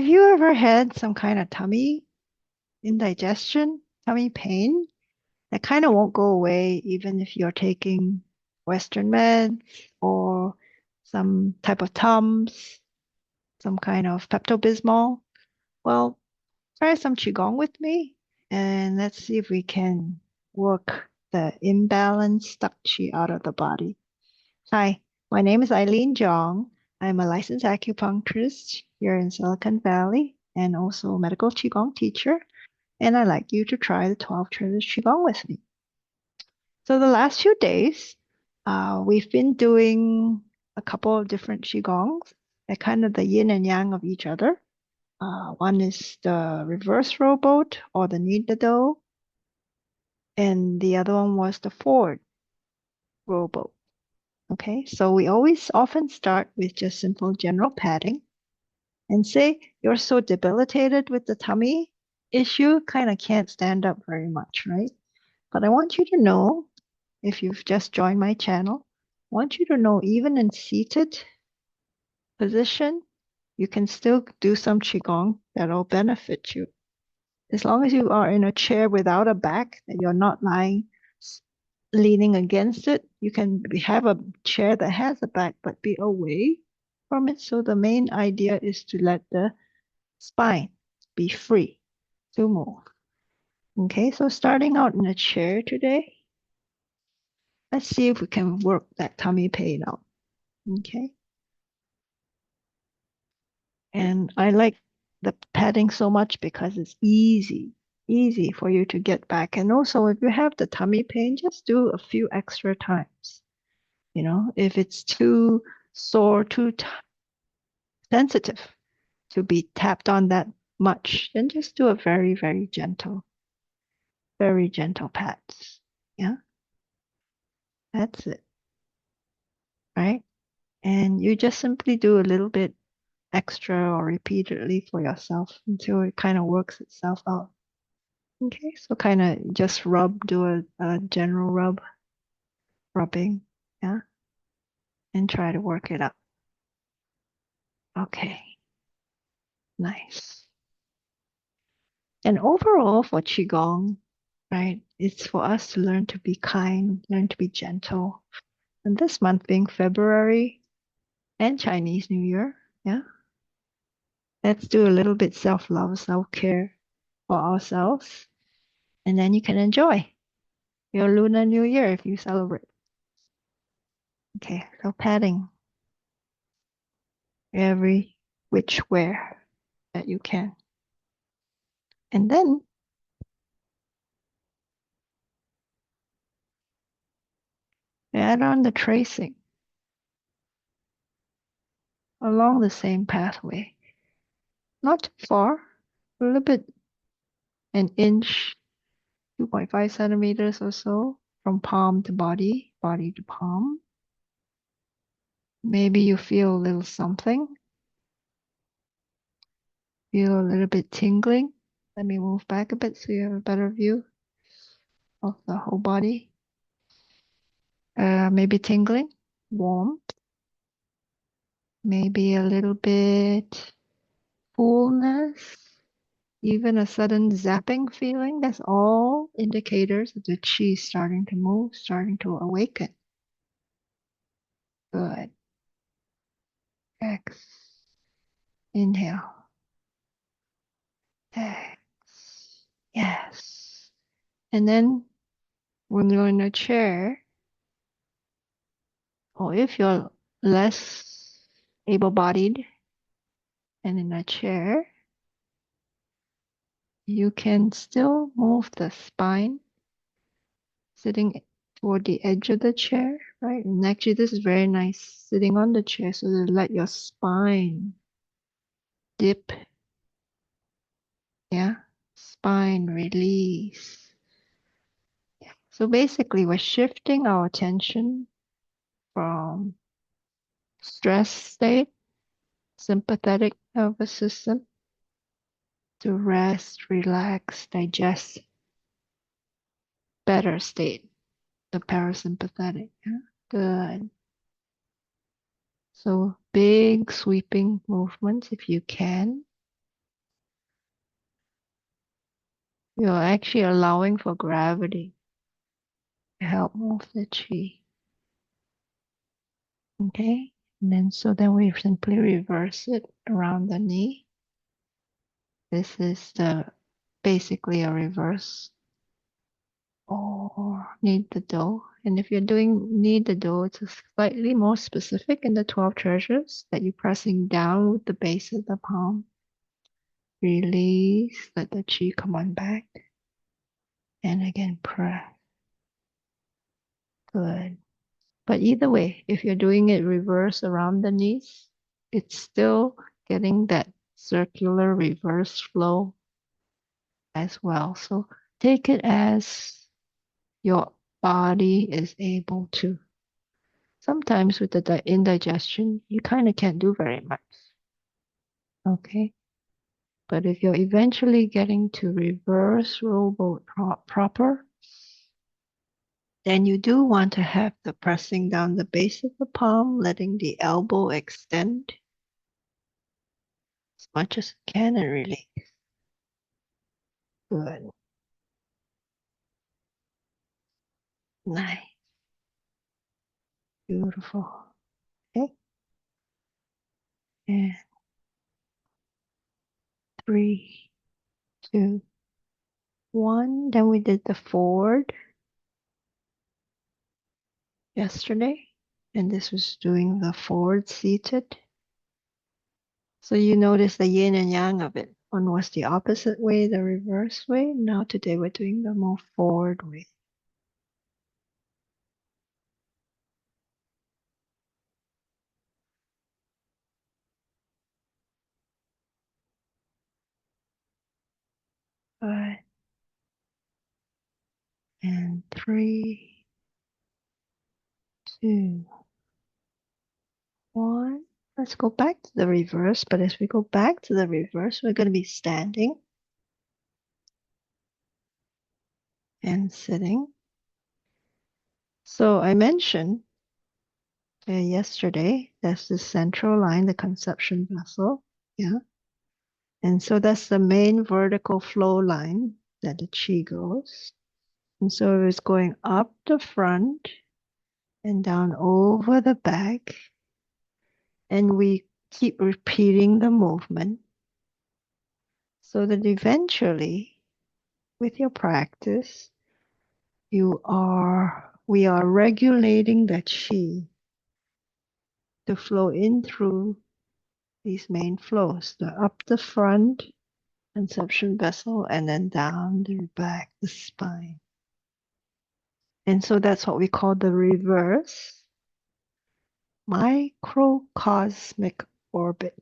Have you ever had some kind of tummy indigestion, tummy pain that kind of won't go away even if you're taking Western meds or some type of Tums, some kind of Pepto-Bismol? Well, try some Qigong with me and let's see if we can work the imbalanced stuck Qi out of the body. Hi, my name is Eileen Jong. I'm a licensed acupuncturist here in Silicon Valley and also a medical Qigong teacher. And I'd like you to try the 12 Treasures Qigong with me. So the last few days, we've been doing a couple of different Qigongs. They're kind of the yin and yang of each other. One is the reverse rowboat or the knee the dough, and the other one was the forward rowboat. Okay, so we always often start with just simple general patting and say you're so debilitated with the tummy issue, kind of can't stand up very much, right? But I want you to know, if you've just joined my channel, I want you to know even in seated position, you can still do some Qigong that'll benefit you. As long as you are in a chair without a back, that you're not lying leaning against it, you can have a chair that has a back but be away from it. So the main idea is to let the spine be free to move. Okay, so starting out in a chair today, let's see if we can work that tummy pain out. Okay. And I like the padding so much because it's easy for you to get back. And also, if you have the tummy pain, just do a few extra times. If it's too sore, too sensitive to be tapped on that much, then just do a very gentle pats. Yeah, that's it, right? And you just simply do a little bit extra or repeatedly for yourself until it kind of works itself out. Okay, so kind of just do a general rubbing, yeah, and try to work it up. Okay, nice. And overall for Qigong, right, it's for us to learn to be kind, learn to be gentle. And this month being February and Chinese New Year, yeah, let's do a little bit self-love, self-care for ourselves. And then you can enjoy your Lunar New Year if you celebrate. Okay, so patting every which where that you can. And then add on the tracing along the same pathway. Not too far, a little bit, an inch, 2.5 centimeters or so from palm to body, body to palm. Maybe you feel a little something, feel a little bit tingling. Let me move back a bit so you have a better view of the whole body. Maybe tingling, warm, maybe a little bit fullness, even a sudden zapping feeling. That's all indicators of the chi starting to move, starting to awaken. Good. X. Inhale. X. Yes. And then when you're in a chair, or if you're less able-bodied and in a chair, you can still move the spine sitting toward the edge of the chair, right? And actually, this is very nice sitting on the chair so to let your spine dip. Yeah. Spine release. Yeah. So basically, we're shifting our attention from stress state, sympathetic nervous system, to rest, relax, digest, better state, the parasympathetic. Yeah? Good. So big sweeping movements if you can. You're actually allowing for gravity to help move the chi. Okay? And then then we simply reverse it around the knee. This is basically a reverse or knead the dough. And if you're doing knead the dough, it's slightly more specific in the 12 treasures that you're pressing down with the base of the palm. Release, let the chi come on back. And again, press. Good. But either way, if you're doing it reverse around the knees, it's still getting that circular reverse flow as well. So take it as your body is able to. Sometimes with the indigestion, you kind of can't do very much. Okay. But if you're eventually getting to reverse rowboat proper, then you do want to have the pressing down the base of the palm, letting the elbow extend as much as you can and release. Good. Nice. Beautiful. Okay. And 3, 2, 1. Then we did the forward yesterday. And this was doing the forward seated. So you notice the yin and yang of it. One was the opposite way, the reverse way. Now today we're doing the more forward way. Good. And 3, 2, 1. Let's go back to the reverse. But as we go back to the reverse, we're going to be standing and sitting. So I mentioned yesterday, that's the central line, the conception vessel. Yeah. And so that's the main vertical flow line that the chi goes. And so it's going up the front and down over the back. And we keep repeating the movement so that eventually, with your practice, we are regulating the chi to flow in through these main flows, up the front conception vessel and then down the back, the spine. And so that's what we call the reverse microcosmic orbit.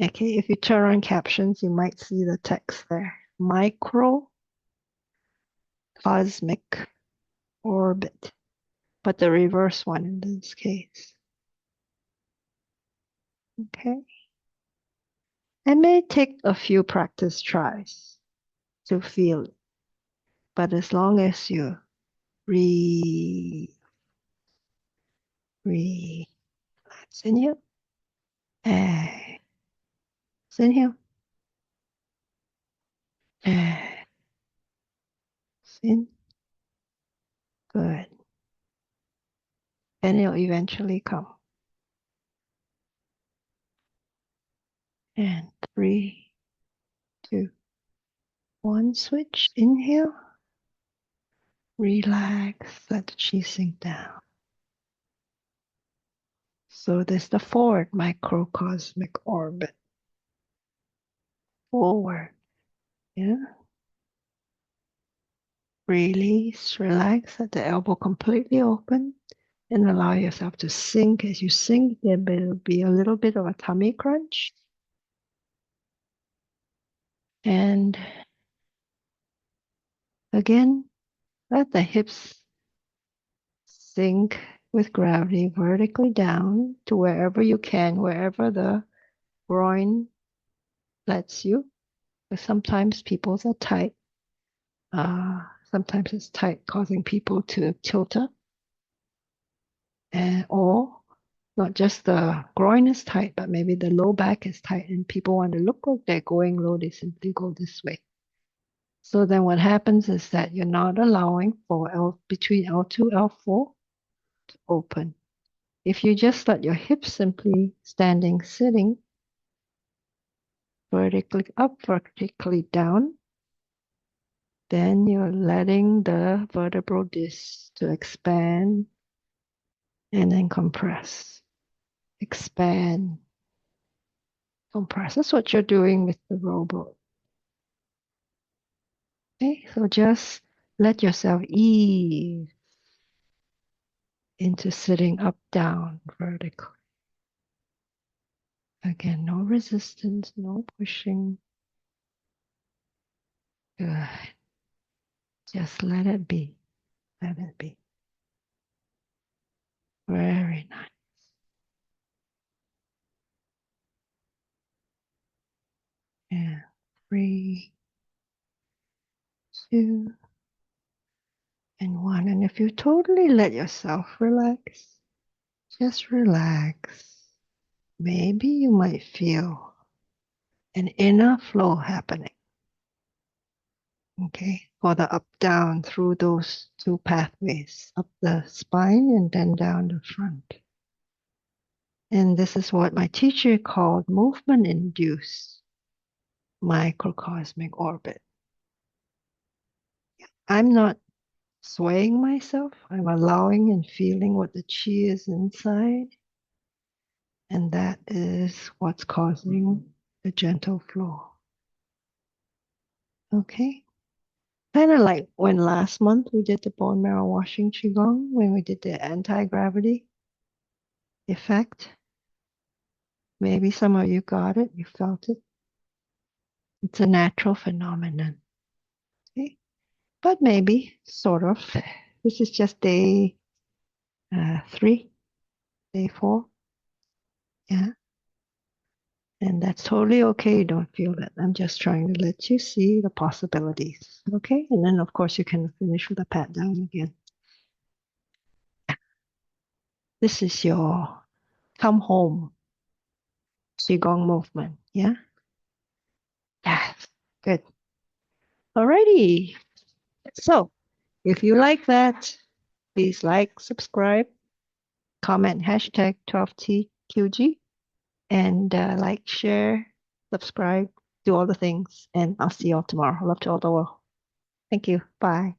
Okay, if you turn on captions, you might see the text there. Microcosmic orbit, but the reverse one in this case. Okay. It may take a few practice tries to feel it, but as long as you relax, inhale, inhale, in, good. And it'll eventually come. And 3, 2, 1, switch, inhale, relax, let the chi sink down. So there's the forward microcosmic orbit. Forward, yeah. Release, relax, let the elbow completely open and allow yourself to sink. As you sink, there will be a little bit of a tummy crunch. And again, let the hips sink with gravity vertically down to wherever you can, wherever the groin lets you. But sometimes people's are tight. Sometimes it's tight, causing people to tilter. Or not just the groin is tight, but maybe the low back is tight and people want to look like they're going low, they simply go this way. So then what happens is that you're not allowing for between L2, L4 to open. If you just let your hips simply standing, sitting, vertically up, vertically down, then you're letting the vertebral disc to expand and then compress. Expand, compress. That's what you're doing with the rowboat. Okay, so just let yourself ease into sitting up, down, vertically. Again, no resistance, no pushing. Good. Just let it be. Let it be. Very nice. And 3, 2, and 1. And if you totally let yourself relax, just relax. Maybe you might feel an inner flow happening. Okay, for the up down through those two pathways, up the spine and then down the front. And this is what my teacher called movement induced microcosmic orbit. I'm not swaying myself, I'm allowing and feeling what the chi is inside. And that is what's causing the gentle flow. Okay. Kind of like when last month we did the bone marrow washing Qigong, when we did the anti-gravity effect. Maybe some of you got it, you felt it. It's a natural phenomenon. Okay? But maybe, sort of. This is just day 3, day 4. Yeah. And that's totally okay. Don't feel that. I'm just trying to let you see the possibilities. Okay? And then, of course, you can finish with a pat down again. This is your come home Qigong movement. Yeah? Yes. Good. Alrighty. So, if you like that, please like, subscribe, comment hashtag 12TQG, and like, share, subscribe, do all the things. And I'll see you all tomorrow. Love to all the world. Thank you. Bye.